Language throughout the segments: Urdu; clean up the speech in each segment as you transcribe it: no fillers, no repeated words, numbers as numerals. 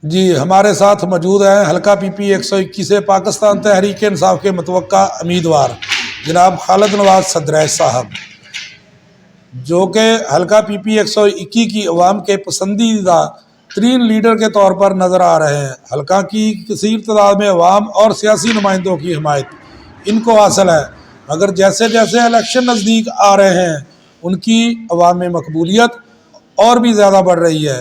جی ہمارے ساتھ موجود ہیں حلقہ پی پی 121 سے پاکستان تحریک انصاف کے متوقع امیدوار جناب خالد نواز صدریس صاحب، جو کہ حلقہ پی پی 121 کی عوام کے پسندیدہ ترین لیڈر کے طور پر نظر آ رہے ہیں۔ حلقہ کی کثیر تعداد میں عوام اور سیاسی نمائندوں کی حمایت ان کو حاصل ہے، مگر جیسے جیسے الیکشن نزدیک آ رہے ہیں ان کی عوام میں مقبولیت اور بھی زیادہ بڑھ رہی ہے۔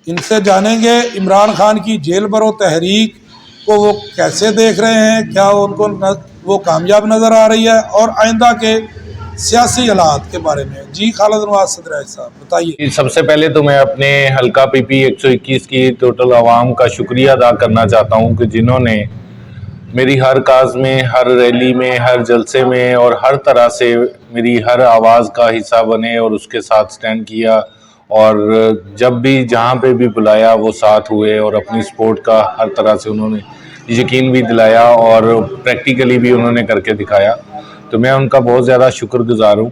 ان سے جانیں گے عمران خان کی جیل برو تحریک کو وہ کیسے دیکھ رہے ہیں، کیا ان کو وہ کامیاب نظر آ رہی ہے، اور آئندہ کے سیاسی حالات کے بارے میں۔ جی خالد نواز صدریس صاحب بتائیے۔ سب سے پہلے تو میں اپنے حلقہ پی پی 121 کی ٹوٹل عوام کا شکریہ ادا کرنا چاہتا ہوں کہ جنہوں نے میری ہر کاز میں، ہر ریلی میں، ہر جلسے میں اور ہر طرح سے میری ہر آواز کا حصہ بنے اور اس کے ساتھ سٹینڈ کیا، اور جب بھی جہاں پہ بھی بلایا وہ ساتھ ہوئے اور اپنی سپورٹ کا ہر طرح سے انہوں نے یقین بھی دلایا اور پریکٹیکلی بھی انہوں نے کر کے دکھایا، تو میں ان کا بہت زیادہ شکر گزار ہوں۔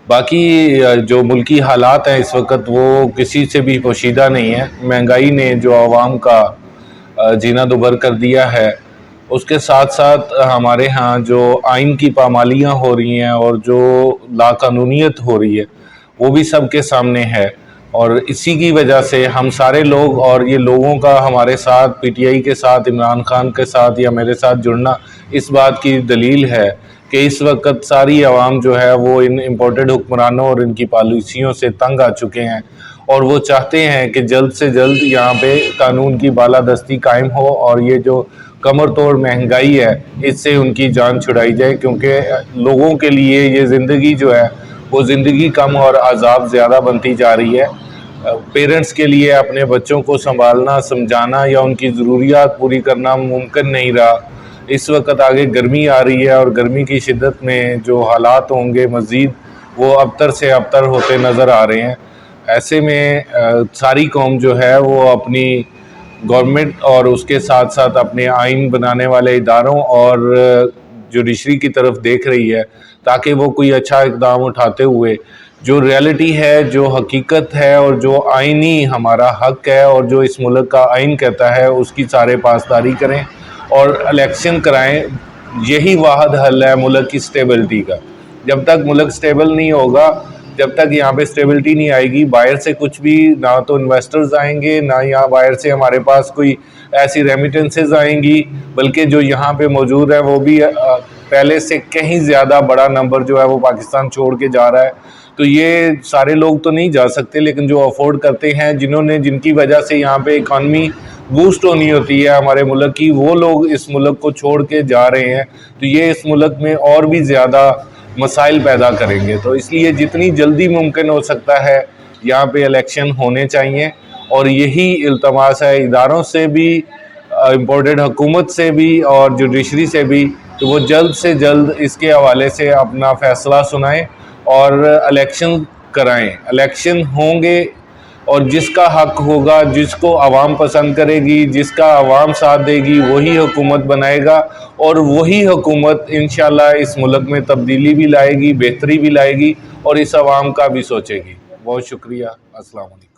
باقی جو ملکی حالات ہیں اس وقت وہ کسی سے بھی پوشیدہ نہیں ہے۔ مہنگائی نے جو عوام کا جینا دوبھر کر دیا ہے، اس کے ساتھ ساتھ ہمارے ہاں جو آئین کی پامالیاں ہو رہی ہیں اور جو لاقانونیت ہو رہی ہے وہ بھی سب کے سامنے ہے، اور اسی کی وجہ سے ہم سارے لوگ اور یہ لوگوں کا ہمارے ساتھ پی ٹی آئی کے ساتھ، عمران خان کے ساتھ یا میرے ساتھ جڑنا اس بات کی دلیل ہے کہ اس وقت ساری عوام جو ہے وہ ان امپورٹڈ حکمرانوں اور ان کی پالیسیوں سے تنگ آ چکے ہیں، اور وہ چاہتے ہیں کہ جلد سے جلد یہاں پہ قانون کی بالادستی قائم ہو اور یہ جو کمر توڑ مہنگائی ہے اس سے ان کی جان چھڑائی جائے، کیونکہ لوگوں کے لیے یہ زندگی جو ہے وہ زندگی کم اور عذاب زیادہ بنتی جا رہی ہے۔ پیرنٹس کے لیے اپنے بچوں کو سنبھالنا، سمجھانا یا ان کی ضروریات پوری کرنا ممکن نہیں رہا۔ اس وقت آگے گرمی آ رہی ہے اور گرمی کی شدت میں جو حالات ہوں گے مزید وہ ابتر سے ابتر ہوتے نظر آ رہے ہیں۔ ایسے میں ساری قوم جو ہے وہ اپنی گورنمنٹ اور اس کے ساتھ ساتھ اپنے آئین بنانے والے اداروں اور جوڈیشری کی طرف دیکھ رہی ہے تاکہ وہ کوئی اچھا اقدام اٹھاتے ہوئے جو ریالٹی ہے، جو حقیقت ہے اور جو آئینی ہمارا حق ہے اور جو اس ملک کا آئین کہتا ہے اس کی سارے پاسداری کریں اور الیکشن کرائیں۔ یہی واحد حل ہے ملک کی سٹیبلٹی کا۔ جب تک ملک سٹیبل نہیں ہوگا، جب تک یہاں پہ سٹیبلٹی نہیں آئے گی، باہر سے کچھ بھی نہ تو انویسٹرز آئیں گے، نہ یہاں باہر سے ہمارے پاس کوئی ایسی ریمیٹنسز آئیں گی، بلکہ جو یہاں پہ موجود ہے وہ بھی پہلے سے کہیں زیادہ بڑا نمبر جو ہے وہ پاکستان چھوڑ کے جا رہا ہے۔ تو یہ سارے لوگ تو نہیں جا سکتے، لیکن جو افورڈ کرتے ہیں، جن کی وجہ سے یہاں پہ اکانومی بوسٹ ہونی ہوتی ہے ہمارے ملک کی، وہ لوگ اس ملک کو چھوڑ کے جا رہے ہیں، تو یہ اس ملک میں اور بھی زیادہ مسائل پیدا کریں گے۔ تو اس لیے جتنی جلدی ممکن ہو سکتا ہے یہاں پہ الیکشن ہونے چاہیے، اور یہی التماس ہے اداروں سے بھی، امپورٹڈ حکومت سے بھی اور جوڈیشری سے بھی، تو وہ جلد سے جلد اس کے حوالے سے اپنا فیصلہ سنائیں اور الیکشن کرائیں۔ الیکشن ہوں گے اور جس کا حق ہوگا، جس کو عوام پسند کرے گی، جس کا عوام ساتھ دے گی، وہی حکومت بنائے گا، اور وہی حکومت انشاءاللہ اس ملک میں تبدیلی بھی لائے گی، بہتری بھی لائے گی اور اس عوام کا بھی سوچے گی۔ بہت شکریہ، السلام علیکم۔